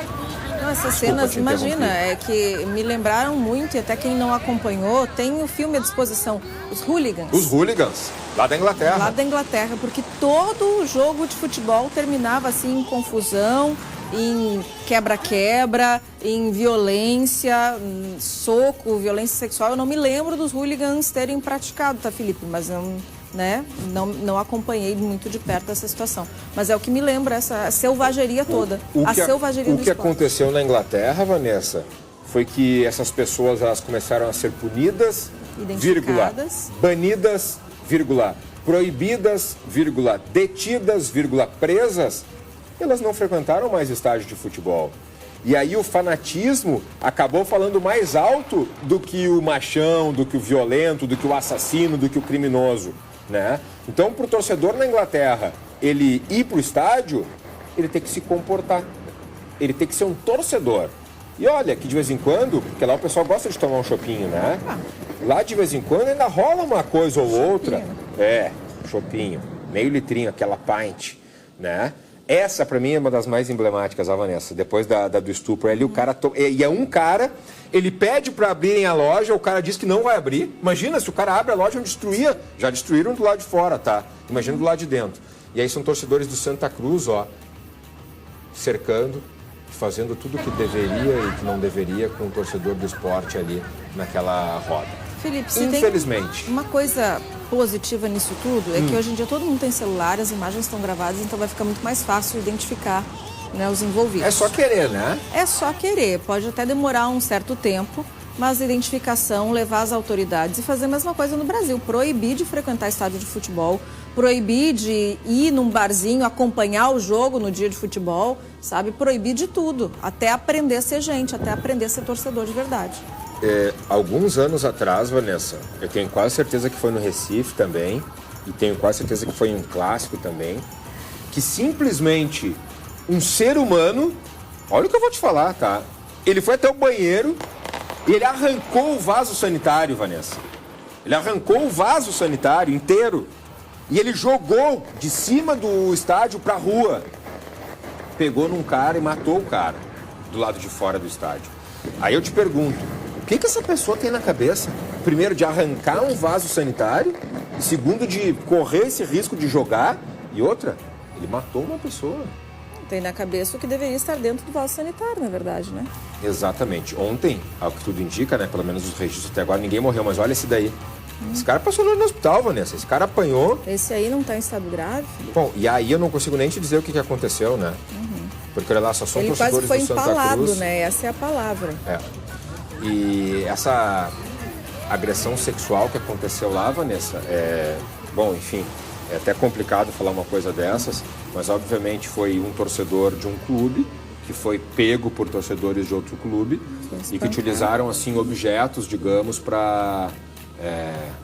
Não, essas cenas, imagina, é que me lembraram muito, e até quem não acompanhou, tem o filme à disposição, Os Hooligans. Os Hooligans, lá da Inglaterra. Lá da Inglaterra, porque todo jogo de futebol terminava assim em confusão, em quebra-quebra, em violência, soco, violência sexual. Eu não me lembro dos hooligans terem praticado, tá, Felipe? Mas eu, né, não acompanhei muito de perto essa situação. Mas é o que me lembra, essa selvageria toda. Selvageria do esporte. O que aconteceu na Inglaterra, Vanessa, foi que essas pessoas elas começaram a ser punidas, vírgula, banidas, vírgula, proibidas, vírgula, detidas, vírgula, presas. Elas não frequentaram mais estádio de futebol. E aí o fanatismo acabou falando mais alto do que o machão, do que o violento, do que o assassino, do que o criminoso, né? Então, para o torcedor na Inglaterra, ele ir para o estádio, ele tem que se comportar. Ele tem que ser um torcedor. E olha, que de vez em quando, porque lá o pessoal gosta de tomar um chopinho, né? Lá de vez em quando ainda rola uma coisa ou outra. Chopinho, meio litrinho, aquela pint, né? Essa, pra mim, é uma das mais emblemáticas, a Vanessa, depois do estupro. Ali o cara... E é um cara, ele pede pra abrirem a loja, o cara diz que não vai abrir. Imagina, se o cara abre a loja, já destruíram do lado de fora, tá? Imagina do lado de dentro. E aí são torcedores do Santa Cruz, ó, cercando, fazendo tudo o que deveria e que não deveria com o torcedor do esporte ali naquela roda. Felipe, se infelizmente. Tem uma coisa positiva nisso tudo é que hoje em dia todo mundo tem celular, as imagens estão gravadas, então vai ficar muito mais fácil identificar, né, os envolvidos. É só querer, né? É só querer. Pode até demorar um certo tempo, mas a identificação, levar as autoridades e fazer a mesma coisa no Brasil. Proibir de frequentar estádio de futebol, proibir de ir num barzinho, acompanhar o jogo no dia de futebol, sabe? Proibir de tudo, até aprender a ser gente, até aprender a ser torcedor de verdade. Alguns anos atrás, Vanessa, eu tenho quase certeza que foi no Recife também, e tenho quase certeza que foi em um clássico também, que simplesmente um ser humano, olha o que eu vou te falar, tá? Ele foi até o banheiro e ele arrancou o vaso sanitário, Vanessa. Ele arrancou o vaso sanitário inteiro e ele jogou de cima do estádio pra rua. Pegou num cara e matou o cara do lado de fora do estádio. Aí eu te pergunto, o que essa pessoa tem na cabeça? Primeiro, de arrancar um vaso sanitário. E segundo, de correr esse risco de jogar. E outra, ele matou uma pessoa. Tem na cabeça o que deveria estar dentro do vaso sanitário, na verdade, né? Exatamente. Ontem, ao que tudo indica, né? Pelo menos os registros até agora, ninguém morreu. Mas olha esse daí. Esse cara passou no hospital, Vanessa. Esse cara apanhou. Esse aí não tá em estado grave, Felipe? Bom, e aí eu não consigo nem te dizer o que aconteceu, né? Porque olha lá, só são torcedores do Santa Cruz. Ele quase foi empalado, né? Essa é a palavra. E agressão sexual que aconteceu lá, Vanessa, bom, enfim, é até complicado falar uma coisa dessas, mas obviamente foi um torcedor de um clube que foi pego por torcedores de outro clube e que utilizaram, assim, objetos, digamos, para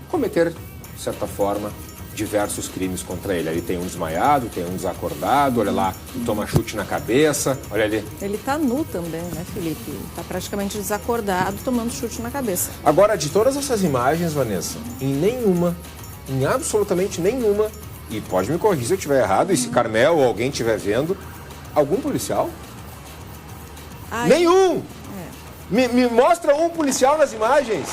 cometer, de certa forma, diversos crimes contra ele. Ali tem um desmaiado, tem um desacordado, olha lá, toma chute na cabeça, olha ali. Ele tá nu também, né, Felipe? Tá praticamente desacordado, tomando chute na cabeça. Agora, de todas essas imagens, Vanessa, em absolutamente nenhuma, e pode me corrigir se eu estiver errado, e se Carmel ou alguém estiver vendo, algum policial? Nenhum! Me mostra um policial nas imagens.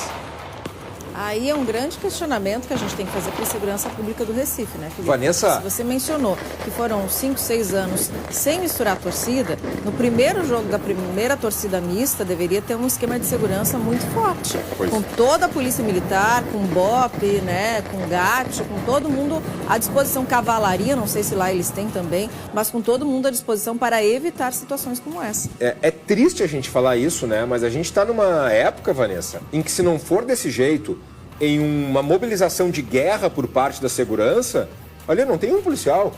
Aí é um grande questionamento que a gente tem que fazer para a segurança pública do Recife, né, Felipe? Vanessa... Se você mencionou que foram 5, 6 anos sem misturar a torcida, no primeiro jogo da primeira torcida mista deveria ter um esquema de segurança muito forte. Com toda a polícia militar, com BOP, né, com GAT, com todo mundo à disposição, cavalaria, não sei se lá eles têm também, mas com todo mundo à disposição para evitar situações como essa. É triste a gente falar isso, né, mas a gente está numa época, Vanessa, em que se não for desse jeito, em uma mobilização de guerra por parte da segurança, olha, não tem um policial.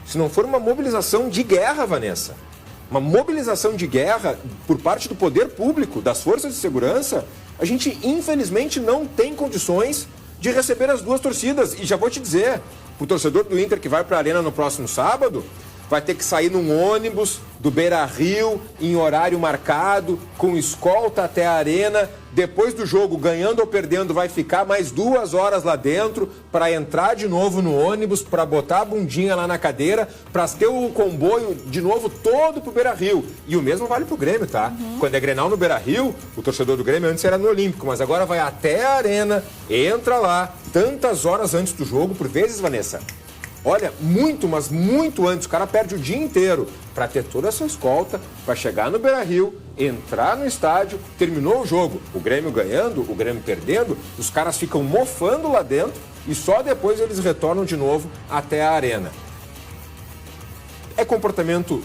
Se não for uma mobilização de guerra, Vanessa, uma mobilização de guerra por parte do poder público, das forças de segurança, a gente infelizmente não tem condições de receber as duas torcidas. E já vou te dizer, o torcedor do Inter que vai para a Arena no próximo sábado, vai ter que sair num ônibus do Beira-Rio, em horário marcado, com escolta até a Arena. Depois do jogo, ganhando ou perdendo, vai ficar mais 2 horas lá dentro para entrar de novo no ônibus, para botar a bundinha lá na cadeira, para ter o comboio de novo todo pro Beira-Rio. E o mesmo vale pro Grêmio, tá? Quando é Grenal no Beira-Rio, o torcedor do Grêmio antes era no Olímpico, mas agora vai até a Arena, entra lá, tantas horas antes do jogo, por vezes, Vanessa. Olha, muito, mas muito antes, o cara perde o dia inteiro para ter toda essa escolta, para chegar no Beira-Rio, entrar no estádio, terminou o jogo, o Grêmio ganhando, o Grêmio perdendo, os caras ficam mofando lá dentro e só depois eles retornam de novo até a Arena. É comportamento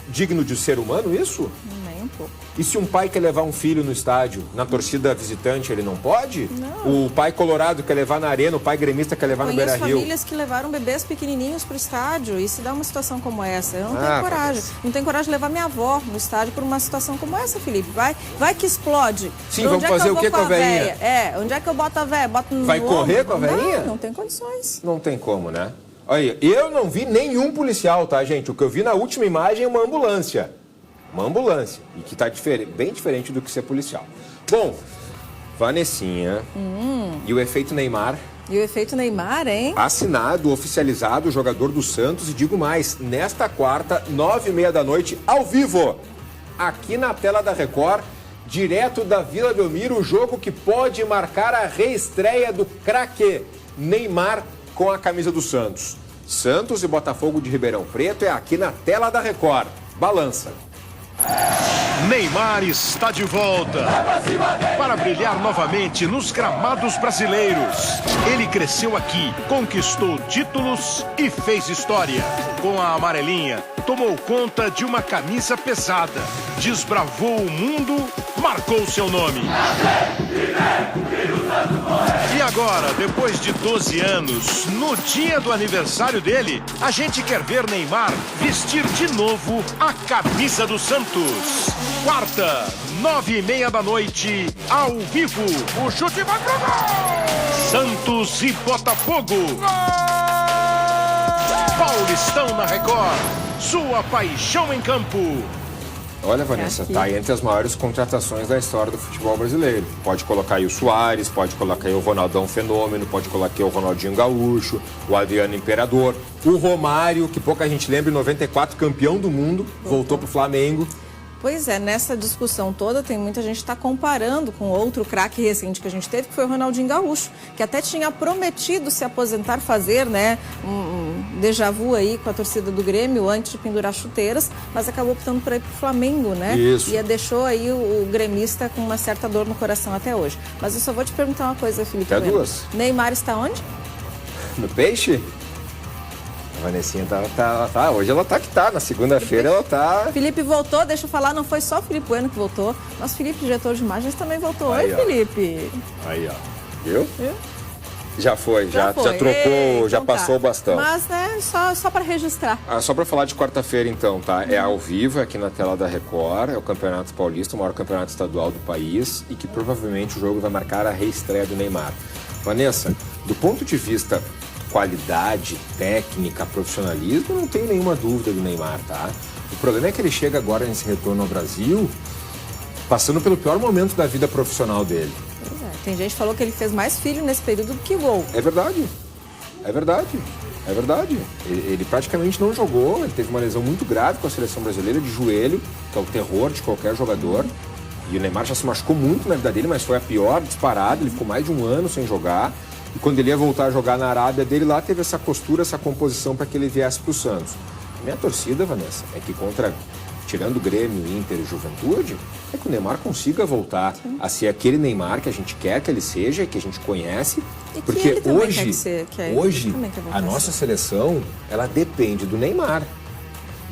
digno de ser humano isso? Nem um pouco. E se um pai quer levar um filho no estádio, na torcida visitante, ele não pode? Não. O pai colorado quer levar na Arena, o pai gremista quer levar no Beira-Rio. Conheço famílias que levaram bebês pequenininhos para o estádio e se dá uma situação como essa. Eu não tenho coragem. Não tenho coragem de levar minha avó no estádio por uma situação como essa, Felipe. Vai que explode. Sim, vamos fazer o que com a velhinha? Onde é que eu boto a velha? Vai correr com a velhinha? Não tem condições. Não tem como, né? Olha, eu não vi nenhum policial, tá, gente? O que eu vi na última imagem é uma ambulância. Uma ambulância. E que tá bem diferente do que ser policial. Bom, Vanessinha. E o efeito Neymar? E o efeito Neymar, hein? Assinado, oficializado, jogador do Santos. E digo mais, nesta quarta, 9h30 da noite, ao vivo. Aqui na tela da Record, direto da Vila Belmiro, o jogo que pode marcar a reestreia do craque Neymar com a camisa do Santos. Santos e Botafogo de Ribeirão Preto é aqui na tela da Record. Balança. Neymar está de volta para brilhar novamente nos gramados brasileiros. Ele cresceu aqui, conquistou títulos e fez história. Com a amarelinha, tomou conta de uma camisa pesada, desbravou o mundo, marcou seu nome. E agora, depois de 12 anos, no dia do aniversário dele, a gente quer ver Neymar vestir de novo a camisa do Santos. Quarta, 9h30 da noite, ao vivo. O chute vai pro gol! Santos e Botafogo. Gol! Paulistão na Record. Sua paixão em campo. Olha, Vanessa, tá entre as maiores contratações da história do futebol brasileiro. Pode colocar aí o Suárez, pode colocar aí o Ronaldão Fenômeno, pode colocar aí o Ronaldinho Gaúcho, o Adriano Imperador, o Romário, que pouca gente lembra, em 94, campeão do mundo, voltou pro Flamengo. Pois é, nessa discussão toda tem muita gente que está comparando com outro craque recente que a gente teve, que foi o Ronaldinho Gaúcho, que até tinha prometido se aposentar, fazer, né, um déjà vu aí com a torcida do Grêmio antes de pendurar chuteiras, mas acabou optando por ir pro Flamengo, né? Isso. E deixou aí o gremista com uma certa dor no coração até hoje. Mas eu só vou te perguntar uma coisa, Felipe. Até duas. Neymar está onde? No Peixe? Vanessinha hoje ela tá que tá, na segunda-feira ela tá... Felipe voltou, deixa eu falar, não foi só o Felipe Bueno que voltou, nosso Felipe, diretor de imagens, também voltou. Aí, Oi, Felipe. Aí, ó. Viu? Viu? Já foi, já trocou, Ei, já então passou o tá. bastão. Mas, né, só para registrar. Só para falar de quarta-feira, então, tá? É ao vivo, aqui na tela da Record, é o Campeonato Paulista, o maior campeonato estadual do país, e que provavelmente o jogo vai marcar a reestreia do Neymar. Vanessa, do ponto de vista qualidade, técnica, profissionalismo, não tenho nenhuma dúvida do Neymar, tá? O problema é que ele chega agora nesse retorno ao Brasil, passando pelo pior momento da vida profissional dele. Pois é, tem gente que falou que ele fez mais filho nesse período do que gol. É verdade, é verdade, é verdade. Ele praticamente não jogou, ele teve uma lesão muito grave com a seleção brasileira de joelho, que é o terror de qualquer jogador. E o Neymar já se machucou muito na vida dele, mas foi a pior disparada, ele ficou mais de um ano sem jogar. E quando ele ia voltar a jogar na Arábia dele, lá teve essa costura, essa composição para que ele viesse para o Santos. A minha torcida, Vanessa, é que tirando o Grêmio, Inter e Juventude, é que o Neymar consiga voltar a ser aquele Neymar que a gente quer que ele seja, que a gente conhece. E porque ele hoje, hoje a nossa seleção, ela depende do Neymar.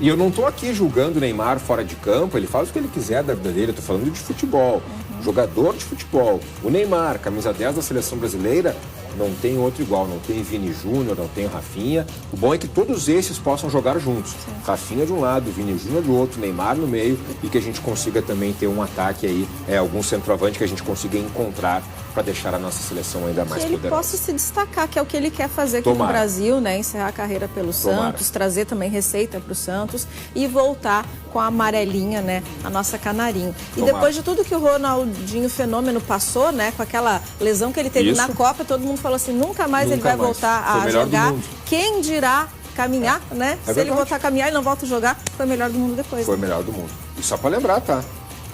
E eu não estou aqui julgando o Neymar fora de campo, ele faz o que ele quiser da vida dele, eu estou falando de futebol, jogador de futebol. O Neymar, camisa 10 da seleção brasileira, não tem outro igual, não tem Vini Júnior, não tem Rafinha. O bom é que todos esses possam jogar juntos. Sim. Rafinha de um lado, Vini Júnior do outro, Neymar no meio, e que a gente consiga também ter um ataque aí, algum centroavante que a gente consiga encontrar para deixar a nossa seleção ainda mais poderosa. Que ele possa se destacar, que é o que ele quer fazer aqui no Brasil, né? Encerrar a carreira pelo Santos, trazer também receita para o Santos e voltar com a amarelinha, né? A nossa canarinho. E depois de tudo que o Ronaldinho Fenômeno passou, né? Com aquela lesão que ele teve na Copa, todo mundo falou assim, nunca mais ele vai voltar a jogar. Quem dirá caminhar, né? Se ele voltar a caminhar e não volta a jogar, foi o melhor do mundo depois. Foi o melhor do mundo. E só para lembrar, tá?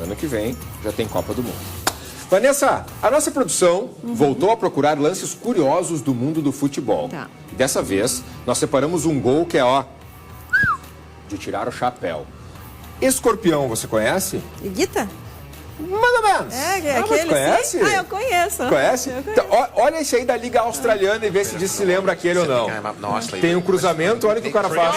Ano que vem já tem Copa do Mundo. Vanessa, a nossa produção voltou a procurar lances curiosos do mundo do futebol. Tá. Dessa vez, nós separamos um gol que é, de tirar o chapéu. Escorpião, você conhece? Higuita? Mais ou menos. Você conhece? Eu conheço. Conhece? Então, olha esse aí da Liga Australiana e vê se lembra aquele ou não. Tem um cruzamento, olha o que o cara faz.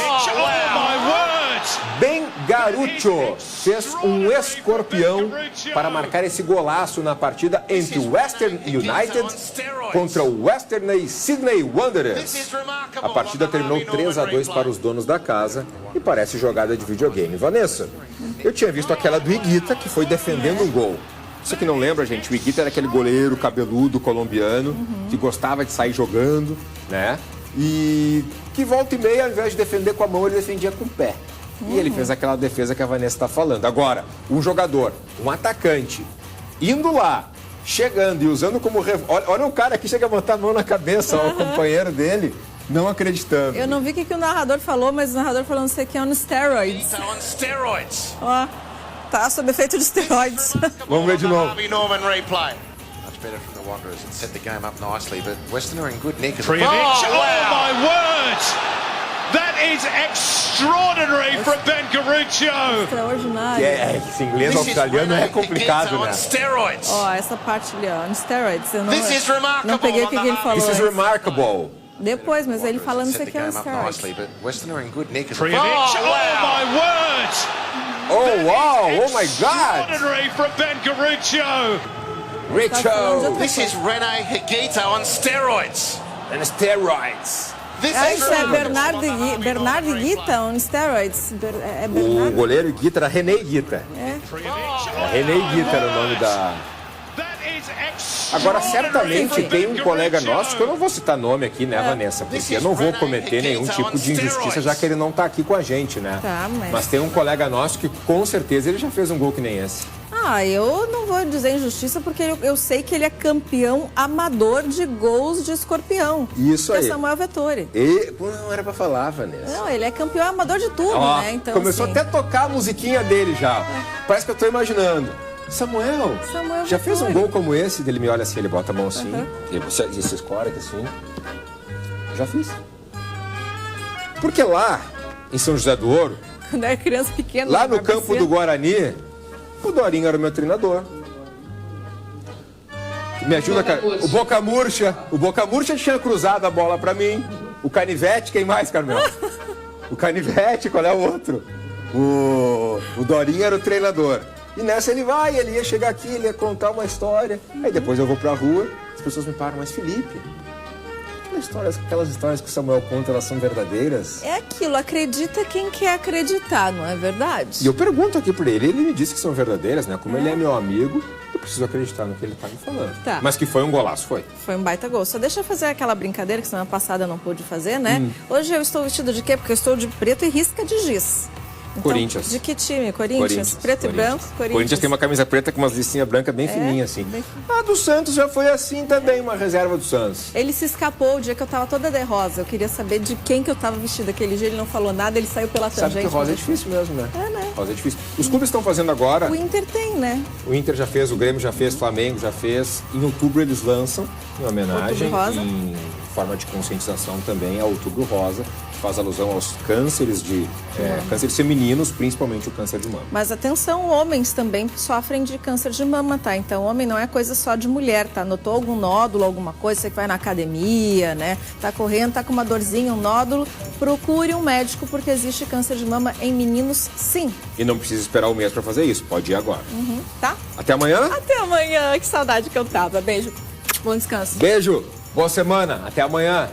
Ben Garucho fez um escorpião para marcar esse golaço na partida entre o Western United contra o Western Sydney Wanderers. A partida terminou 3-2 para os donos da casa e parece jogada de videogame. Vanessa, eu tinha visto aquela do Higuita que foi defendendo um gol. Você que não lembra, gente, o Higuita era aquele goleiro cabeludo colombiano que gostava de sair jogando, né? E que volta e meia, ao invés de defender com a mão, ele defendia com o pé. E ele fez aquela defesa que a Vanessa está falando. Agora, um jogador, um atacante, indo lá, chegando e usando como... Olha o cara que chega a botar a mão na cabeça, o companheiro dele, não acreditando. Eu não vi o que o narrador falou, mas o narrador falou, não sei o que, on steroids. Ó, tá sob efeito de esteroides. Vamos ver de novo. Better from the Wanderers and set the game up nicely, but Western are in good nick. Oh my word! That is extraordinary from Ben Garucho. Extraordinário. Esse inglês australiano é complicado, né? Ó, essa parte ali, ó, on steroids. Eu não peguei o que ele falou. This is remarkable. Depois, mas ele falando isso aqui é on steroids. Western are in good nick. Oh my word! Oh wow! Oh my God! Extraordinary from Ben Garucho. Richo! This is Rene Higuita on steroids. And steroids. Isso é Bernardo Higuita on steroids. É Bernardo? O goleiro Higuita era René Higuita. René Higuita era o nome da... Agora, certamente tem um colega nosso, que eu não vou citar nome aqui, né, Vanessa? Porque eu não vou cometer nenhum tipo de injustiça, já que ele não tá aqui com a gente, né? Tá, mas tem um colega nosso que, com certeza, ele já fez um gol que nem esse. Eu não vou dizer injustiça, porque eu sei que ele é campeão amador de gols de escorpião. Isso aí. Que é Samuel Vettori. Não era pra falar, Vanessa. Não, ele é campeão amador de tudo, né? Então, começou até a tocar a musiquinha dele já. Parece que eu tô imaginando. Samuel já fez um gol como esse? Ele me olha assim, ele bota a mão assim, e se escora aqui assim. Já fiz. Porque lá, em São José do Ouro, quando era criança pequena, lá no campo do Guarani, o Dorinho era o meu treinador. Me ajuda, cara. O Boca Murcha tinha cruzado a bola pra mim. O Canivete, quem mais, Carmel? O Canivete, qual é o outro? O Dorinho era o treinador. E nessa ele ia chegar aqui, ele ia contar uma história. Aí depois eu vou pra rua, as pessoas me param, mas Felipe, aquelas histórias que o Samuel conta, elas são verdadeiras? É aquilo, acredita quem quer acreditar, não é verdade? E eu pergunto aqui pra ele me disse que são verdadeiras, né? Como ele é meu amigo, eu preciso acreditar no que ele tá me falando. Tá. Mas que foi um golaço, foi. Foi um baita gol. Só deixa eu fazer aquela brincadeira que semana passada eu não pude fazer, né? Hoje eu estou vestido de quê? Porque eu estou de preto e risca de giz. Então, Corinthians. De que time? Corinthians? Preto e branco? Corinthians tem uma camisa preta com umas listinhas brancas bem fininhas, assim. Bem... A do Santos já foi assim também, uma reserva do Santos. Ele se escapou o dia que eu tava toda de rosa. Eu queria saber de quem que eu tava vestida aquele dia. Ele não falou nada, ele saiu pela tangente. Sabe que rosa é difícil mesmo, né? É, né? Rosa é difícil. Os clubes estão fazendo agora... O Inter tem, né? O Inter já fez, o Grêmio já fez, o Flamengo já fez. Em outubro eles lançam, em homenagem, em forma de conscientização também, ao Outubro Rosa, que faz alusão aos cânceres cânceres femininos, principalmente o câncer de mama. Mas atenção, homens também sofrem de câncer de mama, tá? Então, homem não é coisa só de mulher, tá? Notou algum nódulo, alguma coisa, você que vai na academia, né? Tá correndo, tá com uma dorzinha, um nódulo, procure um médico, porque existe câncer de mama em meninos, sim. E não precisa esperar um mês pra fazer isso, pode ir agora. Tá? Até amanhã? Até amanhã, que saudade que eu tava. Beijo, bom descanso. Beijo, boa semana, até amanhã.